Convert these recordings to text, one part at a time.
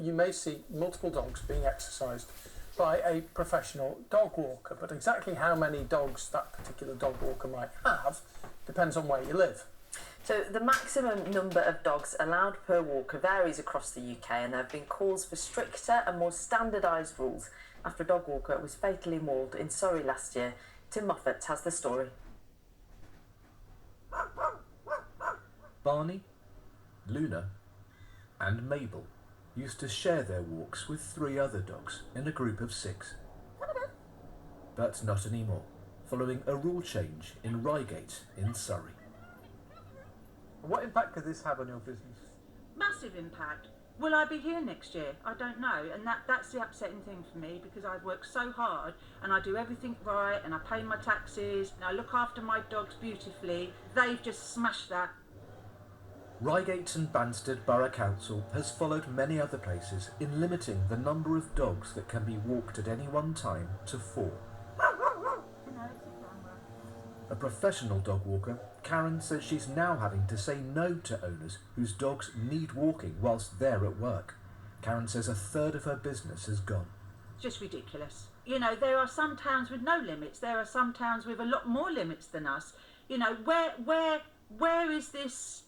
you may see multiple dogs being exercised by a professional dog walker, but exactly how many dogs that particular dog walker might have depends on where you live. So the maximum number of dogs allowed per walker varies across the UK, and there have been calls for stricter and more standardised rules after a dog walker was fatally mauled in Surrey last year. Tim Moffat has the story. Barney, Luna and Mabel used to share their walks with 3 other dogs in a group of 6. But not anymore, following a rule change in Reigate in Surrey. What impact could this have on your business? Massive impact. Will I be here next year? I don't know, and that's the upsetting thing for me, because I've worked so hard and I do everything right and I pay my taxes and I look after my dogs beautifully. They've just smashed that. Reigate and Banstead Borough Council has followed many other places in limiting the number of dogs that can be walked at any one time to 4. A professional dog walker, Karen says she's now having to say no to owners whose dogs need walking whilst they're at work. Karen says a third of her business has gone. It's just ridiculous. You know, there are some towns with no limits. There are some towns with a lot more limits than us. You know, where is this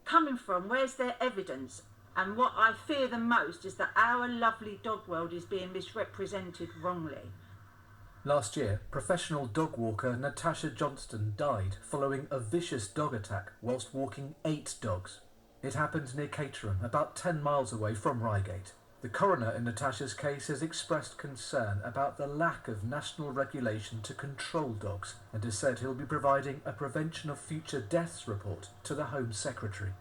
coming from? Where's their evidence? And what I fear the most is that our lovely dog world is being misrepresented wrongly. Last year, professional dog walker Natasha Johnston died following a vicious dog attack whilst walking 8 dogs. It happened near Caterham, about 10 miles away from Reigate. The coroner in Natasha's case has expressed concern about the lack of national regulation to control dogs and has said he'll be providing a prevention of future deaths report to the Home Secretary.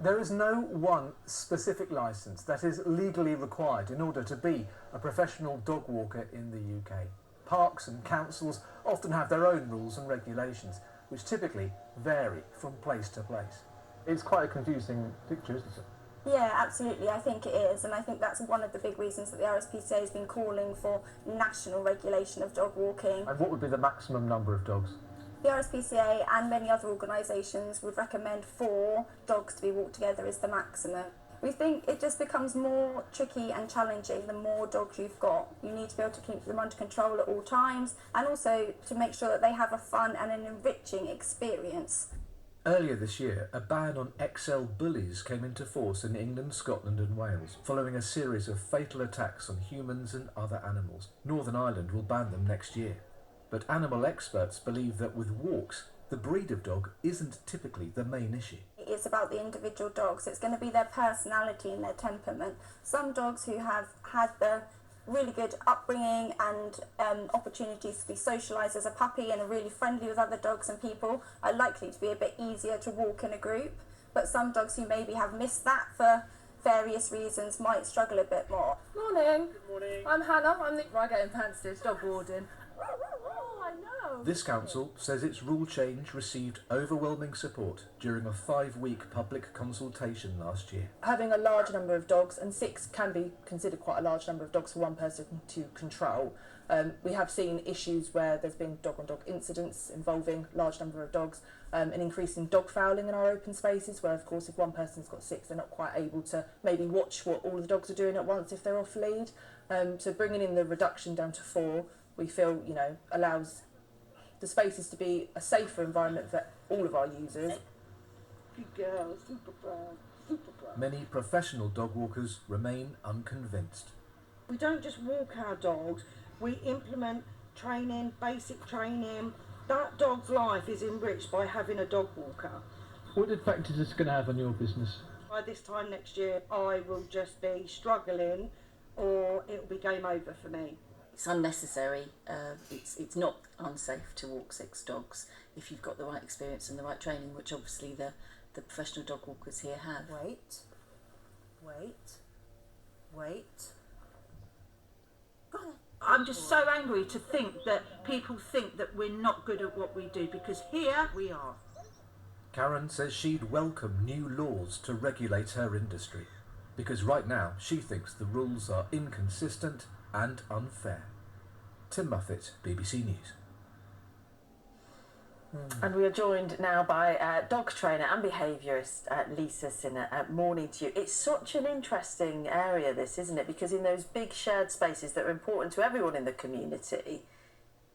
There is no one specific licence that is legally required in order to be a professional dog walker in the UK. Parks and councils often have their own rules and regulations, which typically vary from place to place. It's quite a confusing picture, isn't it? Yeah, absolutely. I think it is, and I think that's one of the big reasons that the RSPCA has been calling for national regulation of dog walking. And what would be the maximum number of dogs? The RSPCA and many other organisations would recommend 4 dogs to be walked together as the maximum. We think it just becomes more tricky and challenging the more dogs you've got. You need to be able to keep them under control at all times, and also to make sure that they have a fun and an enriching experience. Earlier this year, a ban on XL bullies came into force in England, Scotland and Wales, following a series of fatal attacks on humans and other animals. Northern Ireland will ban them next year. But animal experts believe that with walks, the breed of dog isn't typically the main issue. It's about the individual dogs. It's going to be their personality and their temperament. Some dogs who have had the really good upbringing and opportunities to be socialised as a puppy and are really friendly with other dogs and people are likely to be a bit easier to walk in a group. But some dogs who maybe have missed that for various reasons might struggle a bit more. Morning. Good morning. I'm Hannah. I'm the Reigate and Banstead dog warden. Oh, I know. This council says its rule change received overwhelming support during a 5-week public consultation last year. Having a large number of dogs, and 6 can be considered quite a large number of dogs for one person to control. We have seen issues where there's been dog-on-dog incidents involving a large number of dogs, an increase in dog fouling in our open spaces, where of course if one person's got 6 they're not quite able to maybe watch what all the dogs are doing at once if they're off lead. So bringing in the reduction down to 4, we feel, allows the spaces to be a safer environment for all of our users. Good girl, super proud, super proud. Many professional dog walkers remain unconvinced. We don't just walk our dogs, we implement training, basic training. That dog's life is enriched by having a dog walker. What effect is this going to have on your business? By this time next year, I will just be struggling, or it'll be game over for me. It's unnecessary. It's not unsafe to walk 6 dogs if you've got the right experience and the right training, which obviously the professional dog walkers here have. Wait. I'm just so angry to think that people think that we're not good at what we do, because here we are. Karen says she'd welcome new laws to regulate her industry, because right now she thinks the rules are inconsistent and unfair. Tim Moffat, BBC News. And we are joined now by dog trainer and behaviourist Lisa Sinner. Morning to you. It's such an interesting area, this, isn't it? Because in those big shared spaces that are important to everyone in the community,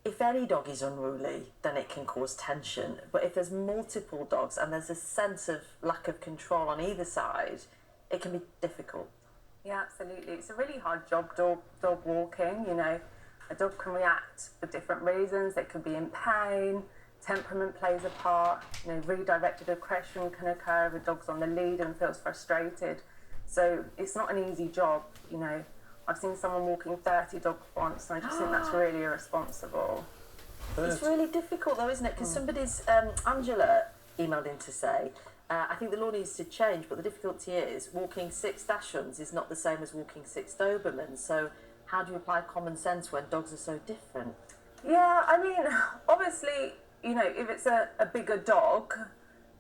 if any dog is unruly, then it can cause tension. But if there's multiple dogs and there's a sense of lack of control on either side, it can be difficult. Yeah, absolutely. It's a really hard job, dog walking. You know, a dog can react for different reasons. They could be in pain. Temperament plays a part. You know, redirected aggression can occur if a dog's on the lead and feels frustrated. So it's not an easy job. You know, I've seen someone walking 30 dogs once, and I just think that's really irresponsible. It's really difficult, though, isn't it? Because somebody's Angela emailed in to say, I think the law needs to change, but the difficulty is walking 6 Dachshunds is not the same as walking 6 Dobermans. So how do you apply common sense when dogs are so different? Yeah, I mean, obviously, you know, if it's a bigger dog,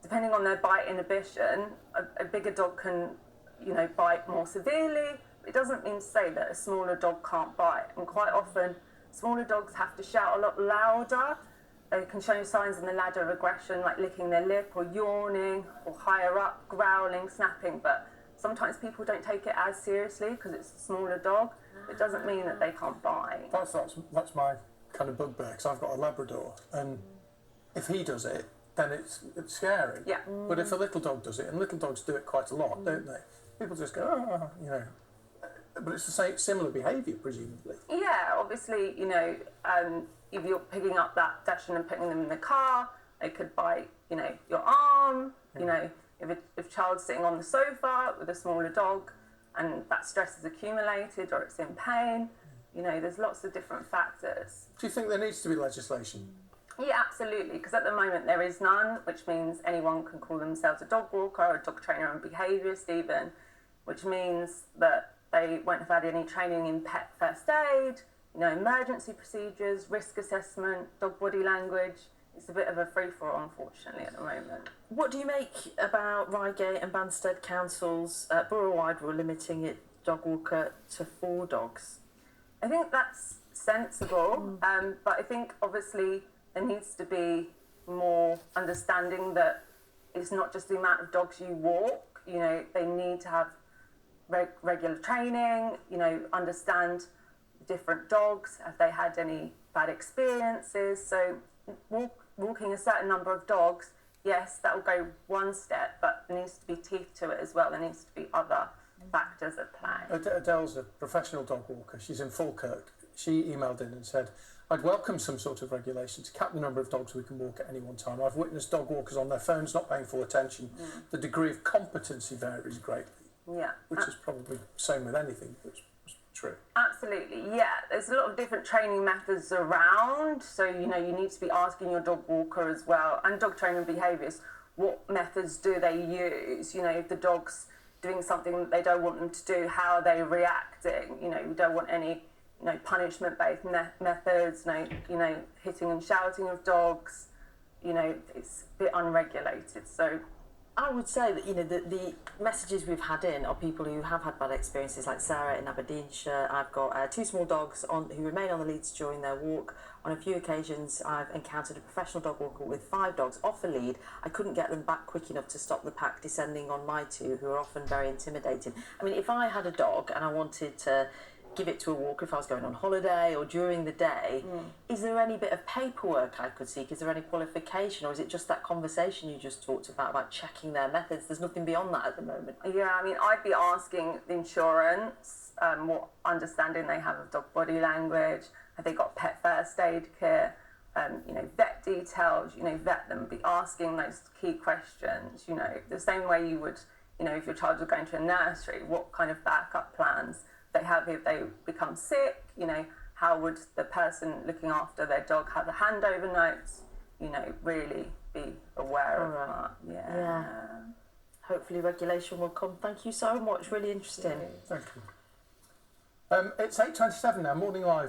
depending on their bite inhibition, a bigger dog can, you know, bite more severely. It doesn't mean to say that a smaller dog can't bite. And quite often, smaller dogs have to shout a lot louder. They can show signs on the ladder of aggression, like licking their lip or yawning, or higher up, growling, snapping. But sometimes people don't take it as seriously because it's a smaller dog. It doesn't mean that they can't bite. That's my kind of bugbear, because I've got a Labrador, and if he does it, then it's scary. Yeah. But if a little dog does it, and little dogs do it quite a lot, don't they? People just go, oh, you know. But it's the same, similar behaviour, presumably. Yeah, obviously, you know, if you're picking up that Dachshund and putting them in the car, they could bite, you know, your arm. You know, if a child's sitting on the sofa with a smaller dog and that stress is accumulated or it's in pain, you know, there's lots of different factors. Do you think there needs to be legislation? Yeah, absolutely, because at the moment there is none, which means anyone can call themselves a dog walker or a dog trainer and behaviourist even, which means that they won't have had any training in pet first aid, you know, emergency procedures, risk assessment, dog body language. It's a bit of a free-for-all, unfortunately, at the moment. What do you make about Reigate and Banstead Council's borough-wide rule limiting it dog walker to 4 dogs? I think that's sensible, but I think obviously there needs to be more understanding that it's not just the amount of dogs you walk. You know, they need to have regular training, you know, understand different dogs, have they had any bad experiences. So walking a certain number of dogs, yes, that will go one step, but there needs to be teeth to it as well. There needs to be other factors at play. Adele's a professional dog walker. She's in Falkirk. She emailed in and said, I'd welcome some sort of regulation to cap the number of dogs we can walk at any one time. I've witnessed dog walkers on their phones not paying full attention. The degree of competency varies greatly. Yeah. Which is probably the same with anything, which is true. Absolutely, yeah. There's a lot of different training methods around. So, you know, you need to be asking your dog walker as well, and dog training behaviours, what methods do they use? You know, if the dog's doing something that they don't want them to do, how are they reacting? You know, we don't want any, you know, punishment-based methods, you know, hitting and shouting of dogs. You know, it's a bit unregulated. So I would say that, you know, the messages we've had in are people who have had bad experiences, like Sarah in Aberdeenshire. I've got 2 small dogs who remain on the leads during their walk. On a few occasions, I've encountered a professional dog walker with 5 dogs off a lead. I couldn't get them back quick enough to stop the pack descending on my 2, who are often very intimidating. I mean, if I had a dog and I wanted to give it to a walker if I was going on holiday or during the day, is there any bit of paperwork I could seek? Is there any qualification, or is it just that conversation you just talked about checking their methods? There's nothing beyond that at the moment. Yeah, I mean, I'd be asking the insurance what understanding they have of dog body language. Have they got pet first aid kit? You know, vet details. You know, vet them. Be asking those key questions. You know, the same way you would, you know, if your child was going to a nursery, what kind of backup plans they have if they become sick. You know, how would the person looking after their dog have the handover notes? You know, really be aware of that. Yeah. Hopefully regulation will come. Thank you so much. Really interesting. Thank you. It's 8:27 now, Morning Live.